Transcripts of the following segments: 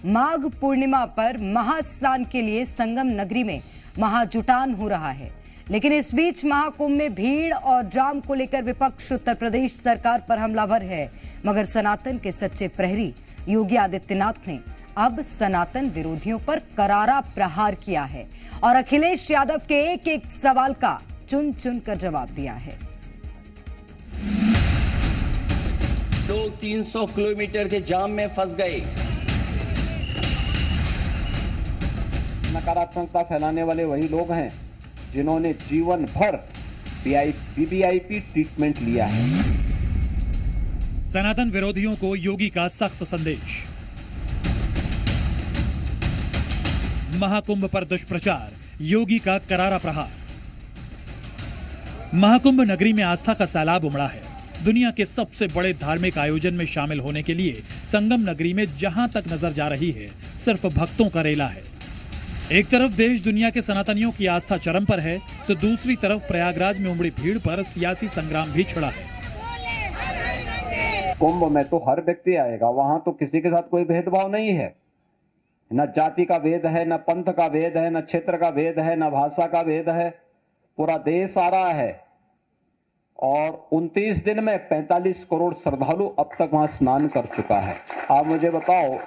माघ पूर्णिमा पर महास्नान के लिए संगम नगरी में महाजुटान हो रहा है। लेकिन इस बीच महाकुंभ में भीड़ और जाम को लेकर विपक्ष उत्तर प्रदेश सरकार पर हमलावर है। मगर सनातन के सच्चे प्रहरी योगी आदित्यनाथ ने अब सनातन विरोधियों पर करारा प्रहार किया है और अखिलेश यादव के एक एक सवाल का चुन चुन कर जवाब दिया है। लोग 300 किलोमीटर के जाम में फंस गए। नकारात्मकता फैलाने वाले वही लोग हैं जिन्होंने जीवन भर वीवीआईपी ट्रीटमेंट लिया है। सनातन विरोधियों को योगी का सख्त संदेश। महाकुंभ पर दुष्प्रचार, योगी का करारा प्रहार। महाकुंभ नगरी में आस्था का सैलाब उमड़ा है। दुनिया के सबसे बड़े धार्मिक आयोजन में शामिल होने के लिए संगम नगरी में जहां तक नजर जा रही है सिर्फ भक्तों का रेला है। एक तरफ देश दुनिया के सनातनियों की आस्था चरम पर है तो दूसरी तरफ प्रयागराज में उमड़ी भीड़ पर सियासी संग्राम भी छिड़ा है। कुंभ में तो हर व्यक्ति आएगा, वहां तो किसी के साथ कोई भेदभाव नहीं है। न जाति का भेद है, न पंथ का भेद है, न क्षेत्र का भेद है, न भाषा का भेद है। पूरा देश आ रहा है और 29 दिन में 45 करोड़ श्रद्धालु अब तक वहां स्नान कर चुका है। आप मुझे बताओ,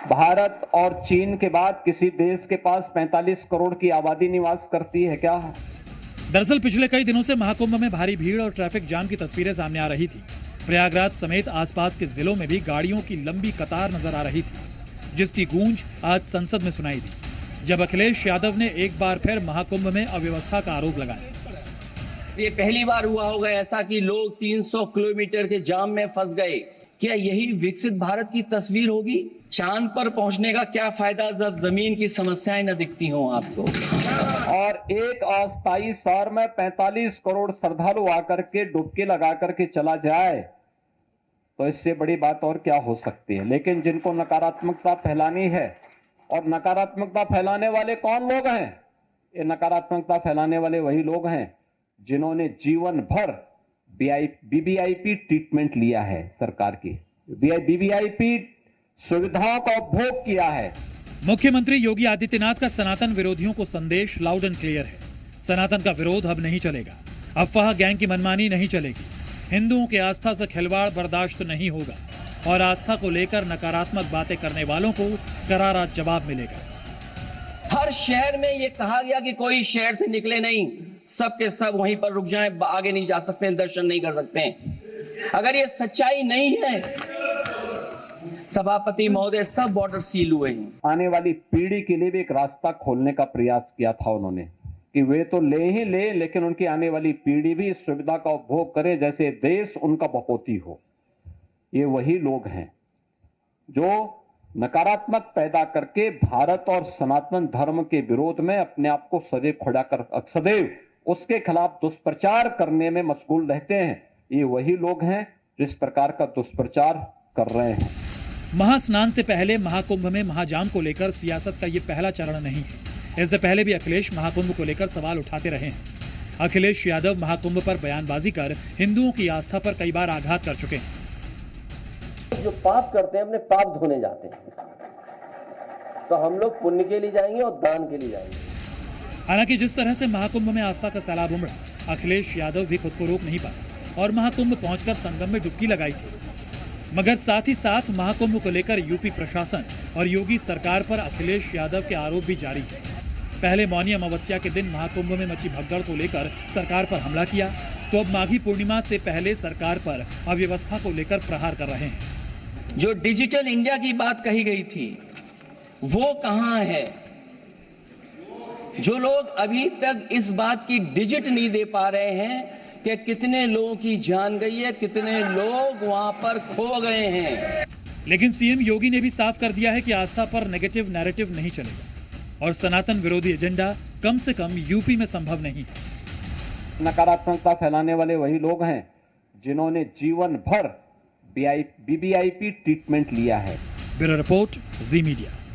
भारत और चीन के बाद किसी देश के पास 45 करोड़ की आबादी निवास करती है क्या? दरअसल पिछले कई दिनों से महाकुंभ में भारी भीड़ और ट्रैफिक जाम की तस्वीरें सामने आ रही थी। प्रयागराज समेत आसपास के जिलों में भी गाड़ियों की लंबी कतार नजर आ रही थी, जिसकी गूंज आज संसद में सुनाई दी जब अखिलेश यादव ने एक बार फिर महाकुंभ में अव्यवस्था का आरोप लगाया। ये पहली बार हुआ होगा ऐसा कि लोग 300 किलोमीटर के जाम में फंस गए। क्या यही विकसित भारत की तस्वीर होगी? चांद पर पहुंचने का क्या फायदा जब जमीन की समस्याएं न दिखती हों आपको? और एक अस्थायी शहर में 45 करोड़ श्रद्धालु आकर के डुबकी लगा करके चला जाए तो इससे बड़ी बात और क्या हो सकती है। लेकिन जिनको नकारात्मकता फैलानी है, और नकारात्मकता फैलाने वाले कौन लोग हैं? ये नकारात्मकता फैलाने वाले वही लोग हैं जिन्होंने जीवन भर वीवीआईपी ट्रीटमेंट लिया है। सरकार की वीवीआईपी सुविधाओं का उपभोग किया है। मुख्यमंत्री योगी आदित्यनाथ का सनातन विरोधियों को संदेश लाउड एंड क्लियर है। सनातन का विरोध अब नहीं चलेगा। अफवाह गैंग की मनमानी नहीं चलेगी। हिंदुओं की आस्था से खिलवाड़ बर्दाश्त नहीं होगा और आस्था को लेकर नकारात्मक बातें करने वालों को करारा जवाब मिलेगा। हर शहर में ये कहा गया कि कोई शहर से निकले नहीं, सब के सब वहीं पर रुक जाएं, आगे नहीं जा सकते, दर्शन नहीं कर सकते। अगर ये सच्चाई नहीं है, सभापति महोदय, सब बॉर्डर सील हुए हैं। आने वाली पीढ़ी के लिए भी एक रास्ता खोलने का प्रयास किया था उन्होंने कि वे तो ले ही ले, लेकिन उनकी आने वाली पीढ़ी भी इस सुविधा का उपभोग करे जैसे देश उनका बहोती हो। ये वही लोग हैं जो नकारात्मक पैदा करके भारत और सनातन धर्म के विरोध में अपने आप को सदैव खड़ा कर सदैव उसके खिलाफ दुष्प्रचार करने में मशगूल रहते हैं। ये वही लोग हैं जो इस प्रकार का दुष्प्रचार कर रहे हैं। महास्नान से पहले महाकुंभ में महाजाम को लेकर सियासत का ये पहला चरण नहीं है। इससे पहले भी अखिलेश महाकुंभ को लेकर सवाल उठाते रहे हैं। अखिलेश यादव महाकुंभ पर बयानबाजी कर हिंदुओं की आस्था पर कई बार आघात कर चुके हैं। जो पाप करते हैं अपने पाप धोने जाते हैं, तो हम लोग पुण्य के लिए जाएंगे और दान के लिए जाएंगे। हालांकि जिस तरह से महाकुंभ में आस्था का सैलाब उमड़ा, अखिलेश यादव भी खुद को रोक नहीं पाए और महाकुंभ पहुंचकर संगम में डुबकी लगाई थी। मगर साथ ही साथ महाकुंभ को लेकर यूपी प्रशासन और योगी सरकार पर अखिलेश यादव के आरोप भी जारी है। पहले मौनी अमावस्या के दिन महाकुंभ में मची भगदड़ को लेकर सरकार पर हमला किया, तो अब माघी पूर्णिमा से पहले सरकार पर अव्यवस्था को लेकर प्रहार कर रहे हैं। जो डिजिटल इंडिया की बात कही गई थी वो कहां है? जो लोग अभी तक इस बात की डिजिट नहीं दे पा रहे हैं कि कितने लोगों की जान गई है, कितने लोग वहां पर खो गए हैं। लेकिन सीएम योगी ने भी साफ कर दिया है कि आस्था पर नेगेटिव नैरेटिव नहीं चलेगा और सनातन विरोधी एजेंडा कम से कम यूपी में संभव नहीं है। नकारात्मकता फैलाने वाले वही लोग हैं जिन्होंने जीवन भर वीवीआईपी ट्रीटमेंट लिया है। ब्यूरो रिपोर्ट, जी मीडिया।